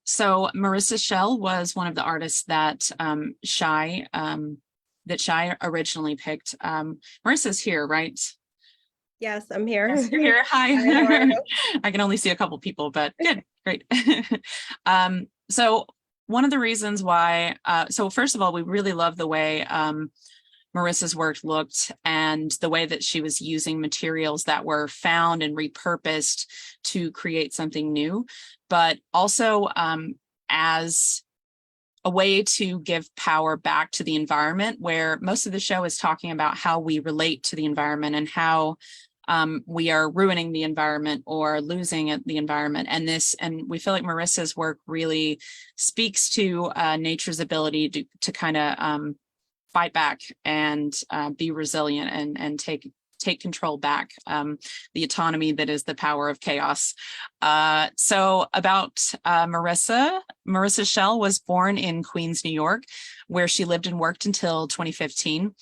So Marissa Shell was one of the artists that Shy originally picked. Marissa's here, right? Yes, I'm here. Yes, you're here. Hi. Hi, how are you? I can only see a couple people, but good, great. So one of the reasons why, so first of all, we really love the way Marissa's work looked and the way that she was using materials that were found and repurposed to create something new, but also as a way to give power back to the environment, where most of the show is talking about how we relate to the environment and how we are ruining the environment or losing the environment. And we feel like Marissa's work really speaks to nature's ability to kind of fight back and be resilient and take control back, the autonomy that is the power of chaos. So about Marissa Shell was born in Queens, New York, where she lived and worked until 2015.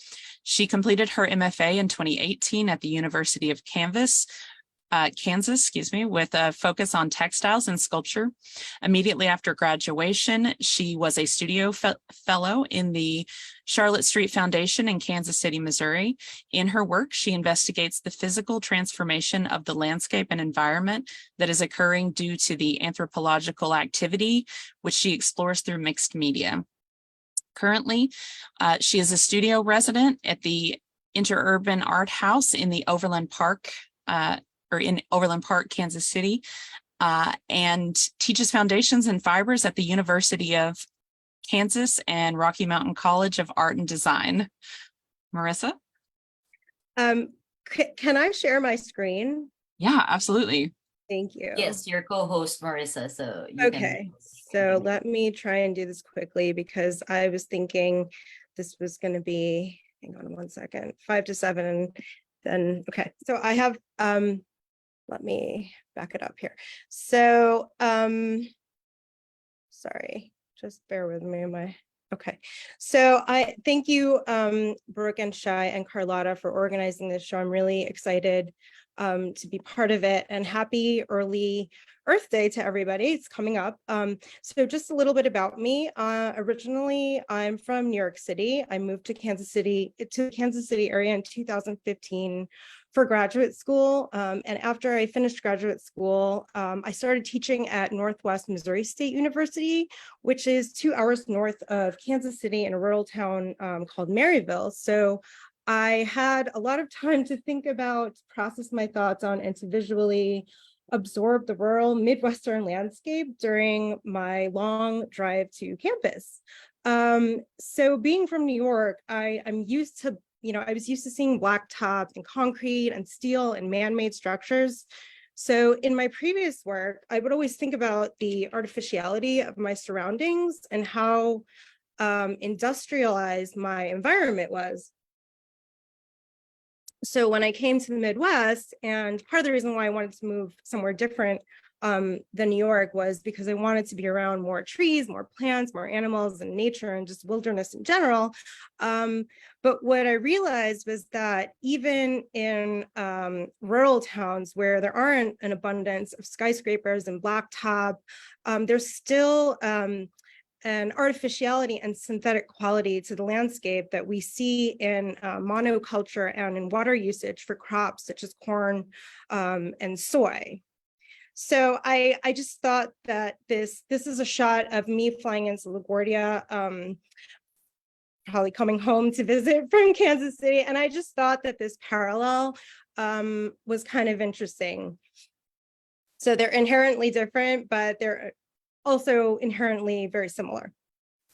She completed her MFA in 2018 at the University of Kansas, with a focus on textiles and sculpture. Immediately after graduation, she was a studio fellow in the Charlotte Street Foundation in Kansas City, Missouri. In her work, she investigates the physical transformation of the landscape and environment that is occurring due to the anthropological activity, which she explores through mixed media. Currently, she is a studio resident at the Interurban Art House in the Overland Park, Kansas City, and teaches foundations and fibers at the University of Kansas and Rocky Mountain College of Art and Design. Marissa? Can I share my screen? Yeah, absolutely. Thank you. Yes, your co-host Marissa. So you okay. So let me try and do this quickly because I was thinking this was going to be, hang on one second, 5 to 7, and then okay. So I have let me back it up here. So sorry, just bear with me. Okay, so I thank you, Brooke and Shy and Carlotta, for organizing this show. I'm really excited to be part of it, and happy early Earth Day to everybody. It's coming up. So just a little bit about me. Originally, I'm from New York City. I moved to the Kansas City area in 2015 for graduate school. And after I finished graduate school, I started teaching at Northwest Missouri State University, which is 2 hours north of Kansas City in a rural town called Maryville. So I had a lot of time to think about, process my thoughts on, and to visually absorb the rural Midwestern landscape during my long drive to campus. So being from New York, I'm used to, I was used to seeing blacktop and concrete and steel and man-made structures. So in my previous work, I would always think about the artificiality of my surroundings and how industrialized my environment was. So when I came to the Midwest, and part of the reason why I wanted to move somewhere different than New York was because I wanted to be around more trees, more plants, more animals and nature and just wilderness in general. But what I realized was that even in rural towns where there aren't an abundance of skyscrapers and blacktop, there's still an artificiality and synthetic quality to the landscape that we see in monoculture and in water usage for crops such as corn and soy. So I just thought that this is a shot of me flying into LaGuardia, probably coming home to visit from Kansas City. And I just thought that this parallel was kind of interesting. So they're inherently different, but they're also inherently very similar.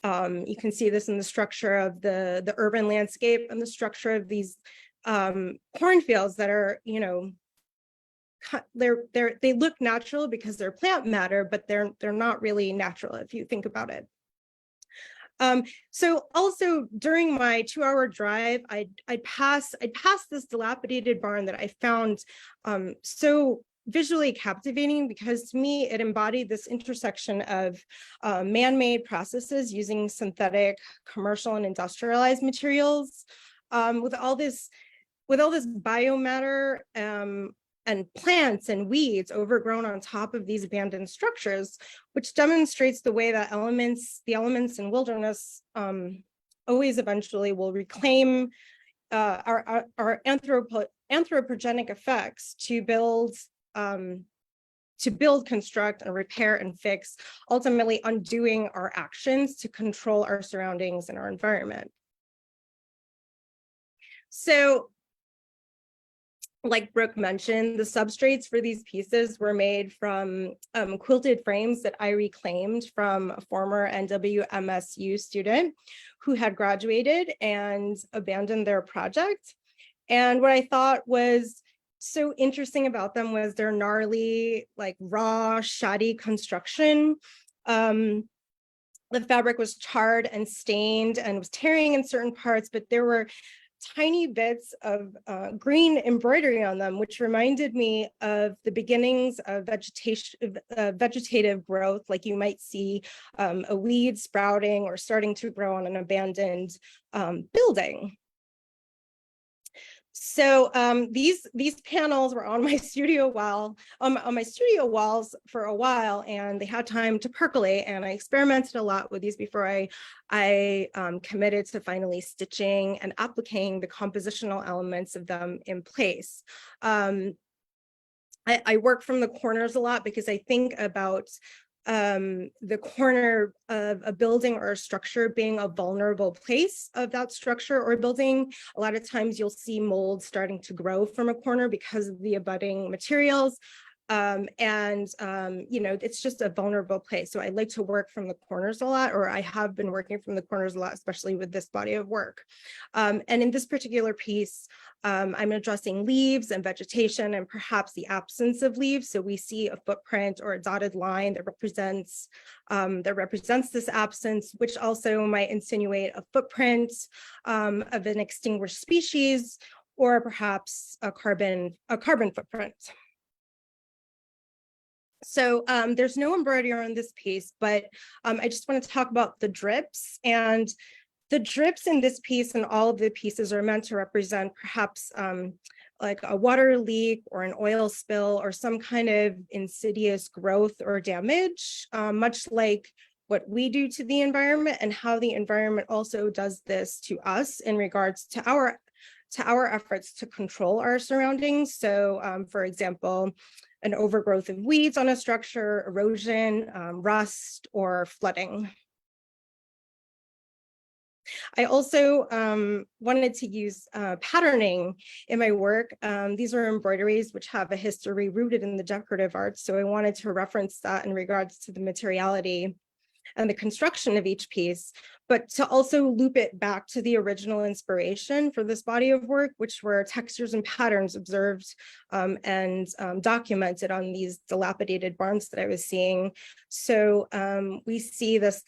You can see this in the structure of the urban landscape and the structure of these cornfields that are, they look natural because they're plant matter, but they're not really natural if you think about it. So also during my 2-hour drive, I'd pass this dilapidated barn that I found so visually captivating, because to me it embodied this intersection of man-made processes using synthetic, commercial, and industrialized materials with all this biomatter and plants and weeds overgrown on top of these abandoned structures, which demonstrates the way that the elements in wilderness always eventually will reclaim our anthropogenic effects to build, construct, and repair and fix, ultimately undoing our actions to control our surroundings and our environment. So, like Brooke mentioned, the substrates for these pieces were made from quilted frames that I reclaimed from a former NWMSU student who had graduated and abandoned their project. And what I thought was so interesting about them was their gnarly, like raw, shoddy construction. The fabric was charred and stained and was tearing in certain parts, but there were tiny bits of green embroidery on them, which reminded me of the beginnings of vegetative growth, like you might see a weed sprouting or starting to grow on an abandoned building. So these panels were on my studio wall, on my studio walls for a while, and they had time to percolate. And I experimented a lot with these before I committed to finally stitching and appliquing the compositional elements of them in place. I work from the corners a lot because I think about the corner of a building or a structure being a vulnerable place of that structure or building. A lot of times you'll see mold starting to grow from a corner because of the abutting materials. It's just a vulnerable place. So I like to work from the corners a lot, or I have been working from the corners a lot, especially with this body of work. And in this particular piece, I'm addressing leaves and vegetation and perhaps the absence of leaves. So we see a footprint or a dotted line that represents this absence, which also might insinuate a footprint of an extinguished species, or perhaps a carbon footprint. So there's no embroidery on this piece, but I just want to talk about the drips. And the drips in this piece and all of the pieces are meant to represent perhaps like a water leak or an oil spill or some kind of insidious growth or damage, much like what we do to the environment and how the environment also does this to us in regards to our efforts to control our surroundings. So for example, an overgrowth of weeds on a structure, erosion, rust, or flooding. I also wanted to use patterning in my work. These are embroideries which have a history rooted in the decorative arts. So I wanted to reference that in regards to the materiality and the construction of each piece, but to also loop it back to the original inspiration for this body of work, which were textures and patterns observed and documented on these dilapidated barns that I was seeing. So we see this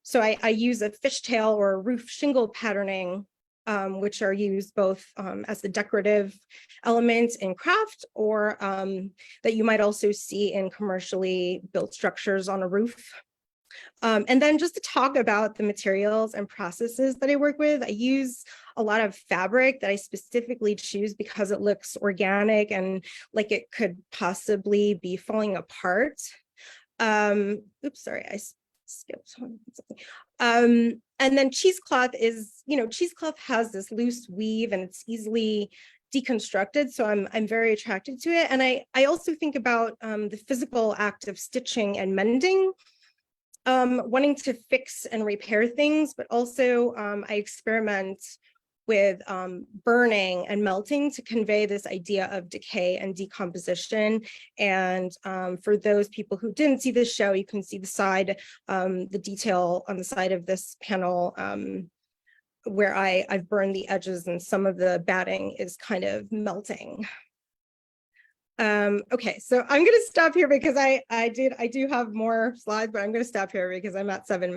so I use a fishtail or a roof shingle patterning, which are used both as the decorative element in craft or that you might also see in commercially built structures on a roof. And then just to talk about the materials and processes that I work with, I use a lot of fabric that I specifically choose because it looks organic and like it could possibly be falling apart. Oops, sorry, I skipped something. And then cheesecloth is, cheesecloth has this loose weave and it's easily deconstructed. So I'm very attracted to it. And I also think about the physical act of stitching and mending, wanting to fix and repair things, but also I experiment with burning and melting to convey this idea of decay and decomposition. And for those people who didn't see this show, you can see the detail on the side of this panel where I've burned the edges and some of the batting is kind of melting. Okay, so I'm going to stop here because I do have more slides, but I'm going to stop here because I'm at 7 minutes.